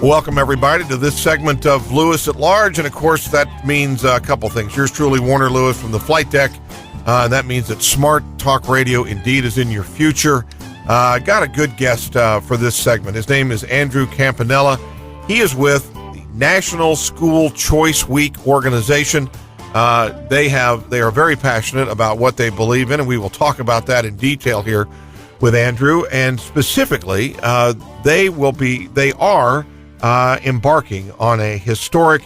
Welcome, everybody, to this segment of Lewis at Large. And, of course, that means a couple things. Yours truly, Warner Lewis from the flight deck. That means that smart talk radio indeed is in your future. Got a good guest for this segment. His name is Andrew Campanella. He is with the National School Choice Week organization. They are very passionate about what they believe in, and we will talk about that in detail here with Andrew. And specifically, they are embarking on a historic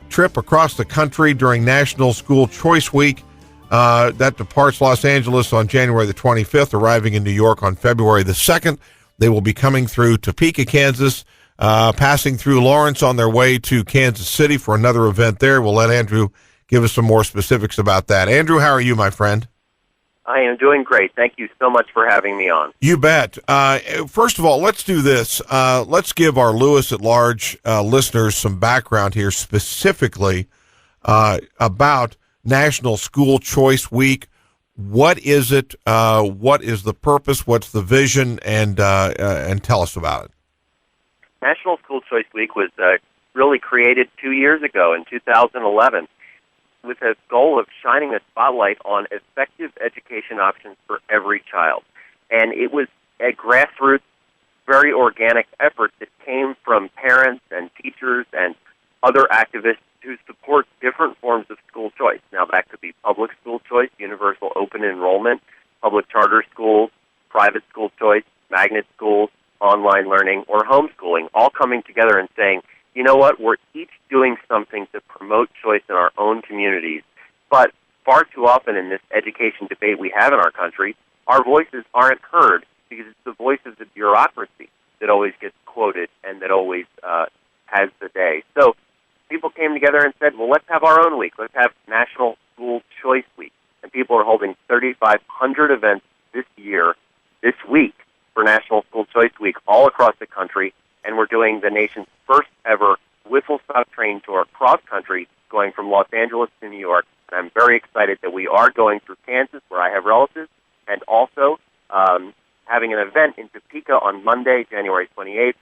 trip across the country during National School Choice Week that departs Los Angeles on January the 25th, arriving in New York on February the 2nd. They will be coming through Topeka, Kansas, passing through Lawrence on their way to Kansas City for another event there. We'll let Andrew give us some more specifics about that. Andrew, how are you, my friend? I am doing great. Thank you so much for having me on. You bet. First of all, let's do this. Let's give our Lewis at Large listeners some background here, specifically about National School Choice Week. What is it? What is the purpose? What's the vision? And tell us about it. National School Choice Week was really created 2 years ago in 2011. With a goal of shining a spotlight on effective education options for every child. And it was a grassroots, very organic effort that came from parents and teachers and other activists who support different forms of school choice. Now, that could be public school choice, universal open enrollment, public charter schools, private school choice, magnet schools, online learning, or homeschooling, all coming together and saying, you know what, we're each doing something to promote choice in our own communities, but far too often in this education debate we have in our country, our voices aren't heard because it's the voice of the bureaucracy that always gets quoted and that always has the day. So people came together and said, well, let's have our own week. Let's have National School Choice Week. And people are holding 3,500 events this week, for National School Choice Week all across the country. And we're doing the nation's first ever whistle-stop train tour cross-country, going from Los Angeles to New York. And I'm very excited that we are going through Kansas, where I have relatives, and also having an event in Topeka on Monday, January 28th,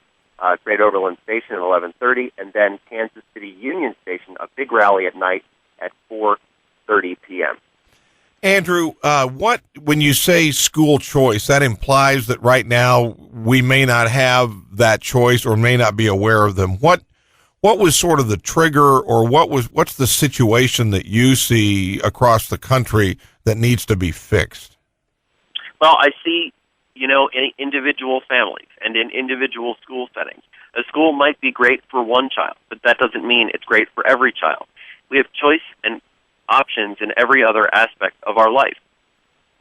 Great Overland Station at 11:30, and then Kansas City Union Station, a big rally at night at 4:30 p.m. Andrew, when you say school choice, that implies that right now we may not have that choice or may not be aware of them. What was sort of the trigger, or what's the situation that you see across the country that needs to be fixed? Well, I see, in individual families and in individual school settings. A school might be great for one child, but that doesn't mean it's great for every child. We have choice and options in every other aspect of our life.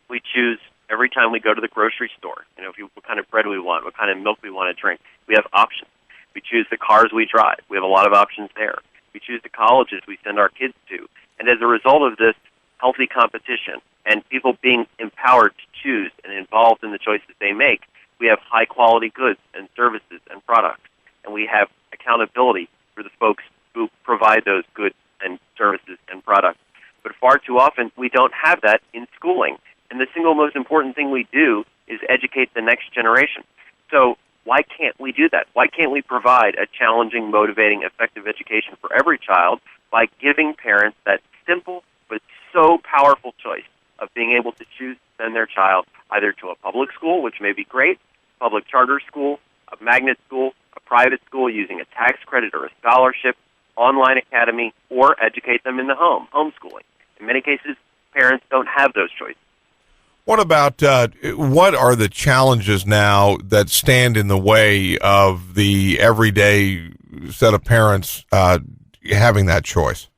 We choose every time we go to the grocery store, what kind of bread we want, what kind of milk we want to drink. We have options. We choose the cars we drive. We have a lot of options there. We choose the colleges we send our kids to. And as a result of this healthy competition and people being empowered to choose and involved in the choices they make, we have high-quality goods and services and products. And we have accountability for the folks who provide those goods and services and products. But far too often, we don't have that in schooling. And the single most important thing we do is educate the next generation. So why can't we do that? Why can't we provide a challenging, motivating, effective education for every child by giving parents that simple but so powerful choice of being able to choose to send their child either to a public school, which may be great, public charter school, a magnet school, a private school using a tax credit or a scholarship, online academy, or educate them in the home, homeschooling. In many cases, parents don't have those choices. What about what are the challenges now that stand in the way of the everyday set of parents having that choice?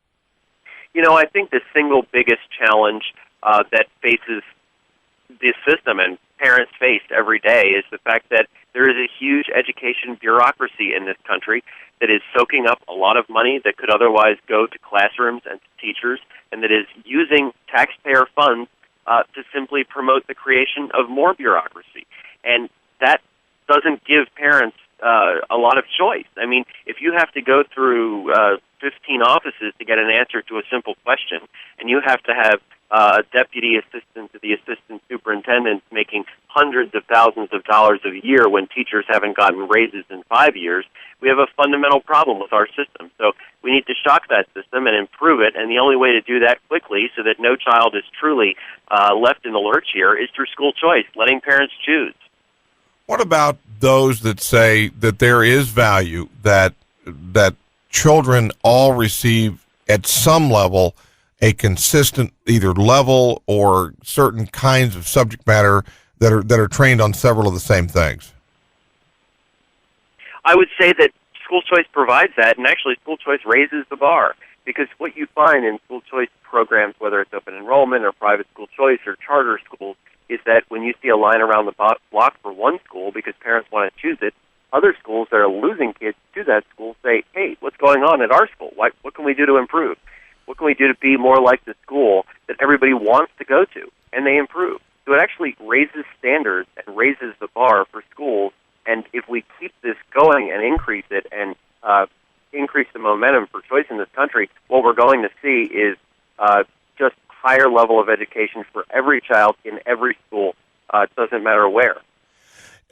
I think the single biggest challenge that faces the system and parents face every day is the fact that there is a huge education bureaucracy in this country that is soaking up a lot of money that could otherwise go to classrooms and to teachers, and that is using taxpayer funds to simply promote the creation of more bureaucracy. And that doesn't give parents a lot of choice. I mean, if you have to go through 15 offices to get an answer to a simple question, and you have to have a deputy assistant to the assistant superintendent making hundreds of thousands of dollars a year when teachers haven't gotten raises in 5 years, we have a fundamental problem with our system. So we need to shock that system and improve it, and the only way to do that quickly so that no child is truly left in the lurch here is through school choice, letting parents choose. What about those that say that there is value that children all receive at some level a consistent either level or certain kinds of subject matter that are trained on several of the same things? I would say that school choice provides that, and actually school choice raises the bar, because what you find in school choice programs, whether it's open enrollment or private school choice or charter schools, is that when you see a line around the block for one school because parents want to choose it, other schools that are losing kids to that school say, hey, what's going on at our school? What can we do to improve? What can we do to be more like the school that everybody wants to go to? And they improve. So it actually raises standards and raises the bar for schools. And if we keep this going and increase it and increase the momentum for choice in this country, what we're going to see is just higher level of education for every child in every school. It doesn't matter where.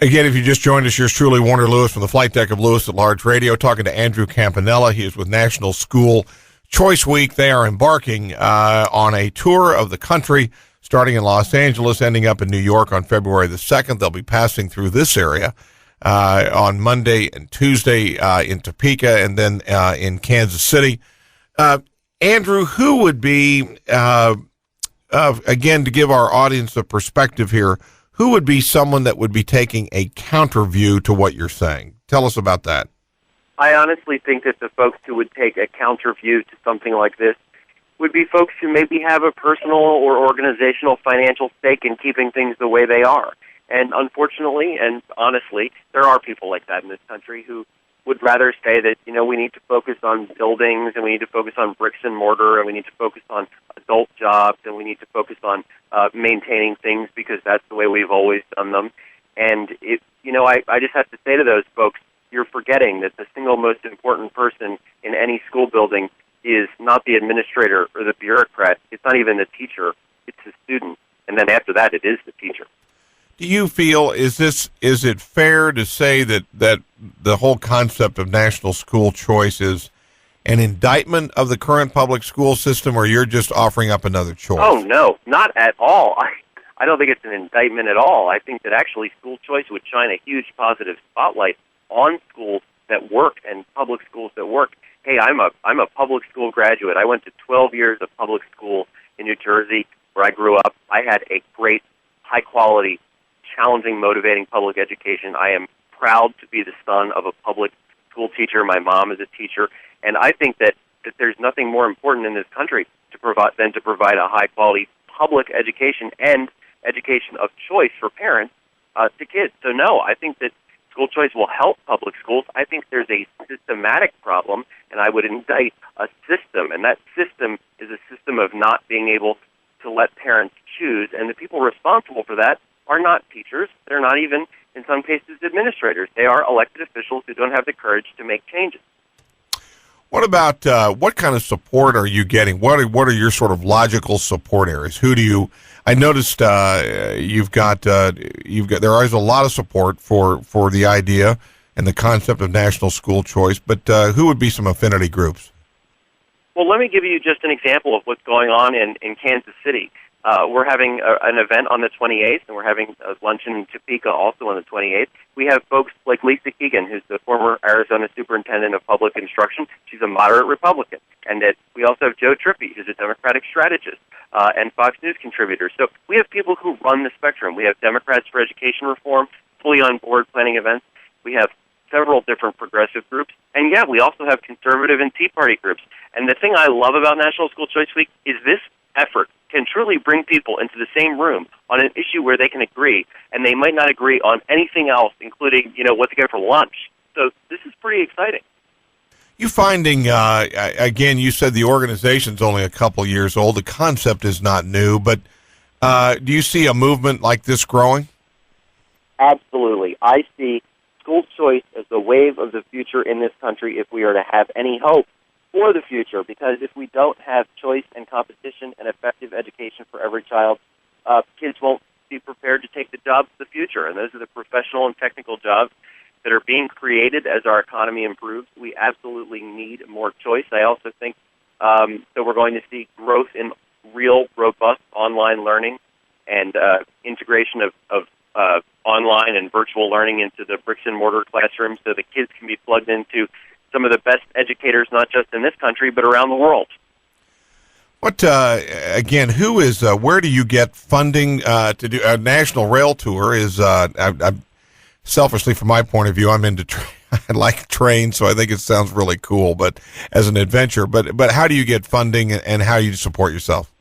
Again, if you just joined us, yours truly, Warner Lewis from the flight deck of Lewis at Large Radio, talking to Andrew Campanella. He is with National School Choice Week. They are embarking on a tour of the country, starting in Los Angeles, ending up in New York on February the 2nd. They'll be passing through this area on Monday and Tuesday in Topeka, and then in Kansas City. Andrew, who would be, again, to give our audience a perspective here, who would be someone that would be taking a counter view to what you're saying? Tell us about that. I honestly think that the folks who would take a counter view to something like this would be folks who maybe have a personal or organizational financial stake in keeping things the way they are. And unfortunately and honestly, there are people like that in this country who would rather say that, we need to focus on buildings and we need to focus on bricks and mortar and we need to focus on adult jobs and we need to focus on maintaining things because that's the way we've always done them. And, I just have to say to those folks, you're forgetting that the single most important person in any school building is not the administrator or the bureaucrat. It's not even the teacher. It's the student. And then after that, it is the teacher. Do you feel, is it fair to say that the whole concept of national school choice is an indictment of the current public school system, or you're just offering up another choice? Oh, no, not at all. I don't think it's an indictment at all. I think that actually school choice would shine a huge positive spotlight on schools that work and public schools that work. Hey, I'm a public school graduate. I went to 12 years of public school in New Jersey where I grew up. I had a great, high-quality, challenging, motivating public education. I am proud to be the son of a public school teacher. My mom is a teacher. And I think that there's nothing more important in this country than to provide a high-quality public education and education of choice for parents to kids. So, no, I think that school choice will help public schools. I think there's a systematic problem, and I would indict a system, and that system is a system of not being able to let parents choose, and the people responsible for that are not teachers. They're not even, in some cases, administrators. They are elected officials who don't have the courage to make changes. What about what kind of support are you getting? What are your sort of logical support areas? Who do you? I noticed you've got there is a lot of support for the idea and the concept of national school choice, but who would be some affinity groups? Well, let me give you just an example of what's going on in Kansas City. We're having an event on the 28th, and we're having a luncheon in Topeka also on the 28th. We have folks like Lisa Keegan, who's the former Arizona Superintendent of Public Instruction. She's a moderate Republican. And we also have Joe Trippi, who's a Democratic strategist, and Fox News contributor. So we have people who run the spectrum. We have Democrats for Education Reform, fully on board planning events. We have several different progressive groups. And, yeah, we also have conservative and Tea Party groups. And the thing I love about National School Choice Week is this effort can truly bring people into the same room on an issue where they can agree, and they might not agree on anything else, including, what to get for lunch. So this is pretty exciting. You finding, again, you said the organization's only a couple years old. The concept is not new, but do you see a movement like this growing? Absolutely. I see school choice as the wave of the future in this country if we are to have any hope for the future, because if we don't have choice and competition and effective education for every child, kids won't be prepared to take the jobs of the future, and those are the professional and technical jobs that are being created as our economy improves. We absolutely need more choice. I also think that we're going to see growth in real, robust online learning and integration of online and virtual learning into the bricks and mortar classrooms so the kids can be plugged into some of the best educators, not just in this country, but around the world. What, again, who is, where do you get funding to do a national rail tour? Selfishly, from my point of view, I'm into, I like trains, so I think it sounds really cool, but as an adventure, but how do you get funding and how you support yourself?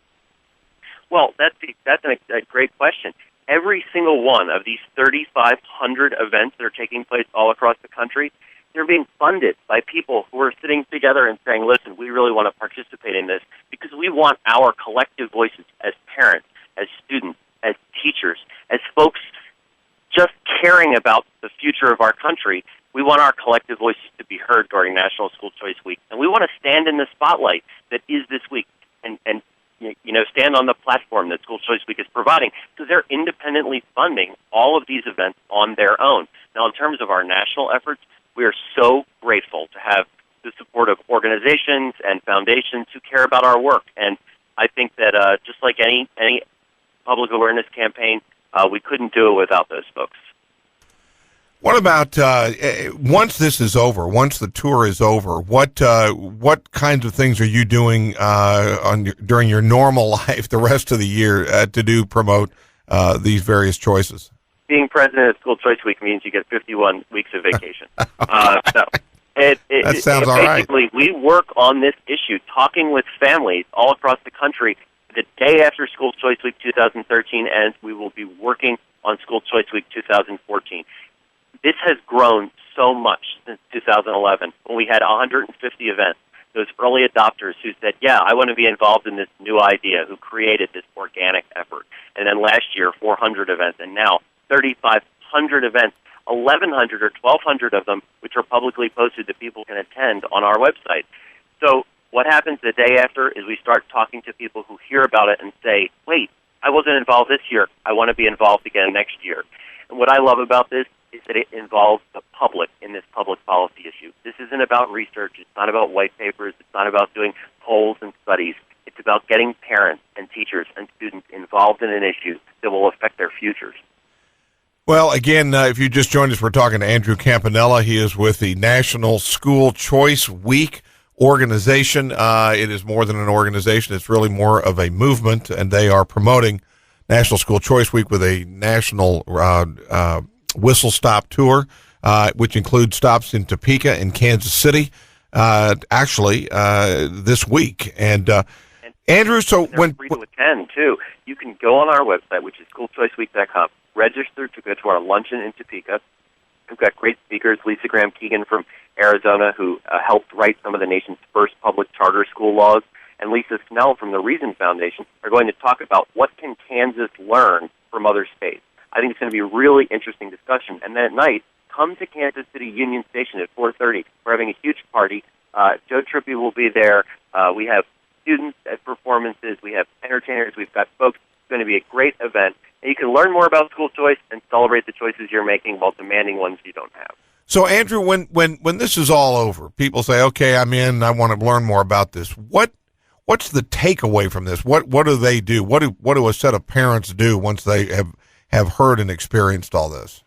Well, that's a great question. Every single one of these 3,500 events that are taking place all across the country, they're being funded by people who are sitting together and saying, listen, we really want to participate in this because we want our collective voices as parents, as students, as teachers, as folks just caring about the future of our country. We want our collective voices to be heard during National School Choice Week. And we want to stand in the spotlight that is this week and stand on the platform that School Choice Week is providing, because they're independently funding all of these events on their own. Now, in terms of our national efforts, we are so grateful to have the support of organizations and foundations who care about our work. And I think that just like any public awareness campaign, we couldn't do it without those folks. What about once this is over, once the tour is over, what kinds of things are you doing during your normal life the rest of the year to promote these various choices? Being president of School Choice Week means you get 51 weeks of vacation. That sounds all right. Basically, we work on this issue, talking with families all across the country. The day after School Choice Week 2013 ends, we will be working on School Choice Week 2014. This has grown so much since 2011, when we had 150 events. Those early adopters who said, yeah, I want to be involved in this new idea, who created this organic effort. And then last year, 400 events, and now 3,500 events, 1,100 or 1,200 of them, which are publicly posted that people can attend on our website. So what happens the day after is we start talking to people who hear about it and say, wait, I wasn't involved this year. I want to be involved again next year. And what I love about this is that it involves the public in this public policy issue. This isn't about research. It's not about white papers. It's not about doing polls and studies. It's about getting parents and teachers and students involved in an issue that will affect their futures. Well, again, if you just joined us, we're talking to Andrew Campanella. He is with the National School Choice Week organization. It is more than an organization. It's really more of a movement, and they are promoting National School Choice Week with a national whistle stop tour, which includes stops in Topeka and Kansas City, this week. And Andrew, so when free to attend too, you can go on our website, which is schoolchoiceweek.com, register to go to our luncheon in Topeka. We've got great speakers, Lisa Graham Keegan from Arizona, who helped write some of the nation's first public charter school laws, and Lisa Snell from the Reason Foundation are going to talk about what can Kansas learn from other states. I think it's going to be a really interesting discussion. And then at night, come to Kansas City Union Station at 4:30. We're having a huge party. Joe Trippi will be there. We have students at performances. We have entertainers. We've got folks. It's going to be a great event. And you can learn more about school choice and celebrate the choices you're making while demanding ones you don't have. So, Andrew, when this is all over, people say, okay, I'm in. I want to learn more about this. What's the takeaway from this? What do they do? What do a set of parents do once they have heard and experienced all this?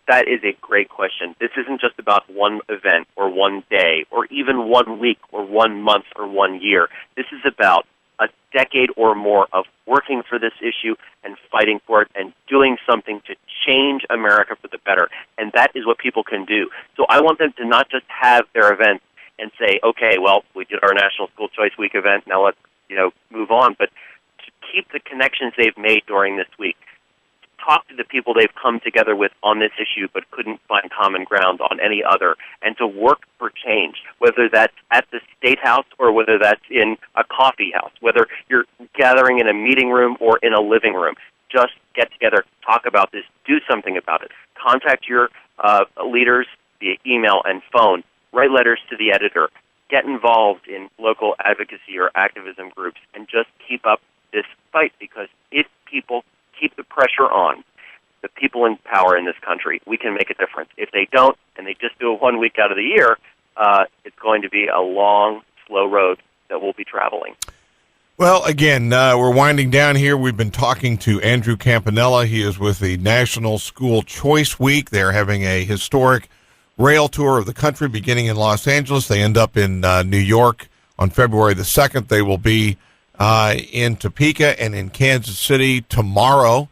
That is a great question. This isn't just about one event or one day or even 1 week or 1 month or 1 year. This is about a decade or more of working for this issue and fighting for it and doing something to change America for the better. And that is what people can do. So I want them to not just have their events and say, okay, well, we did our National School Choice Week event, now let's move on, but to keep the connections they've made during this week, talk to the people they've come together with on this issue but couldn't find common ground on any other, and to work for change, whether that's at the State House or whether that's in a coffee house, whether you're gathering in a meeting room or in a living room. Just get together, talk about this, do something about it. Contact your leaders via email and phone. Write letters to the editor. Get involved in local advocacy or activism groups, and just keep up this fight, because if people keep the pressure on, the people in power in this country, we can make a difference. If they don't, and they just do it 1 week out of the year, it's going to be a long, slow road that we'll be traveling. Well, again, we're winding down here. We've been talking to Andrew Campanella. He is with the National School Choice Week. They're having a historic rail tour of the country beginning in Los Angeles. They end up in New York on February the 2nd. They will be in Topeka and in Kansas City tomorrow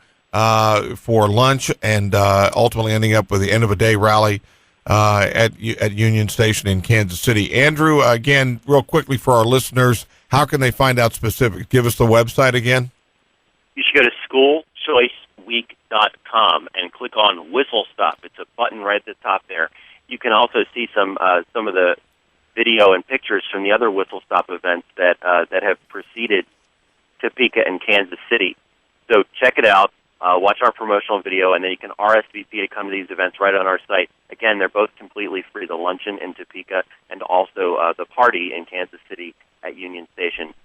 for lunch, and ultimately ending up with the end-of-a-day rally at Union Station in Kansas City. Andrew, again, real quickly for our listeners, how can they find out specifics? Give us the website again. You should go to schoolchoiceweek.com and click on Whistle Stop. It's a button right at the top there. You can also see some of the video and pictures from the other Whistle Stop events that have preceded Topeka and Kansas City. So check it out. Watch our promotional video, and then you can RSVP to come to these events right on our site. Again, they're both completely free, the luncheon in Topeka and also the party in Kansas City at Union Station.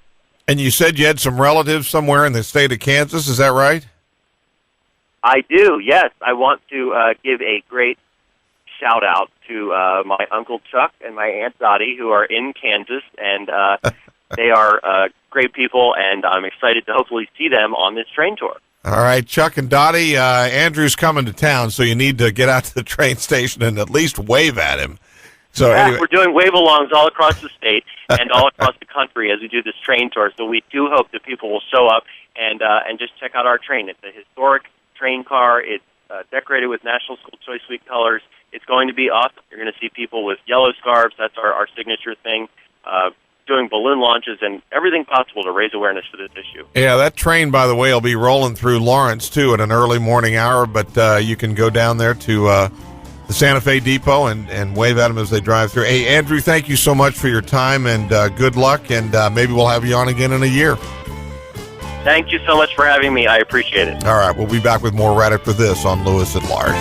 And you said you had some relatives somewhere in the state of Kansas, is that right? I do, yes. I want to give a great shout-out to my Uncle Chuck and my Aunt Dottie, who are in Kansas, and they are great people, and I'm excited to hopefully see them on this train tour. All right, Chuck and Dottie, Andrew's coming to town, so you need to get out to the train station and at least wave at him. So yeah, anyway. We're doing wave-alongs all across the state and all across the country as we do this train tour, so we do hope that people will show up and just check out our train. It's a historic train car. It's decorated with National School Choice Week colors. It's going to be awesome. You're going to see people with yellow scarves. That's our signature thing. Doing balloon launches and everything possible to raise awareness for this issue. Yeah, that train, by the way, will be rolling through Lawrence, too, at an early morning hour, but you can go down there to the Santa Fe Depot and wave at them as they drive through. Hey, Andrew, thank you so much for your time, and good luck, and maybe we'll have you on again in a year. Thank you so much for having me. I appreciate it. All right, we'll be back with more right after this on Lewis at Large.